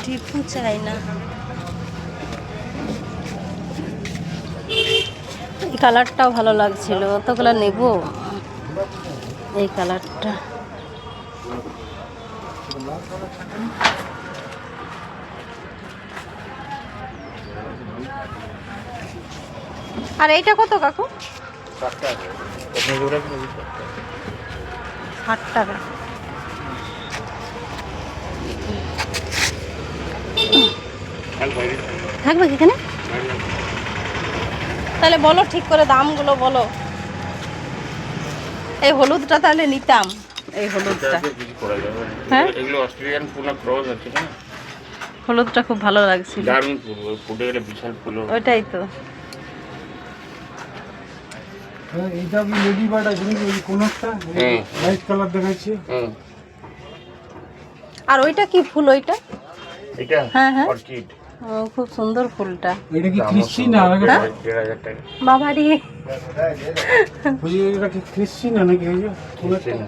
টিপু চাই না। এই কালারটাও ভালো লাগছিল, অতগুলো নেব। এই কালারটা আর এইটা কত কাকু? 60 টাকা। থাকবে কি এখানে? তাহলে বলো ঠিক করে দামগুলো বলো। এই হলুদটা তাহলে নিতাম, এই হলুদটা। হ্যাঁ, এগুলো অস্ট্রেলিয়ান পুনা ক্রস আছে না? হলুদটা খুব ভালো লাগছিল। দারুণ ফুল, ওই ফুটে গেলে বিশাল ফুল। ওইটাই তো। এইটা কি লেডি বার্ড আছে নাকি? ওই কোনটা লাইট কালার দেখাচ্ছে। আর ওইটা কি ফুল ওইটা? এটা হ্যাঁ হ্যাঁ, অর্কিড। ও খুব সুন্দর ফুলটা। এটা কি ক্রিশ্চি না? 1,500 টাকা। বাবারি, বুঝি এটা কি ক্রিশ্চি না নাকি? এই যে কিনছে না।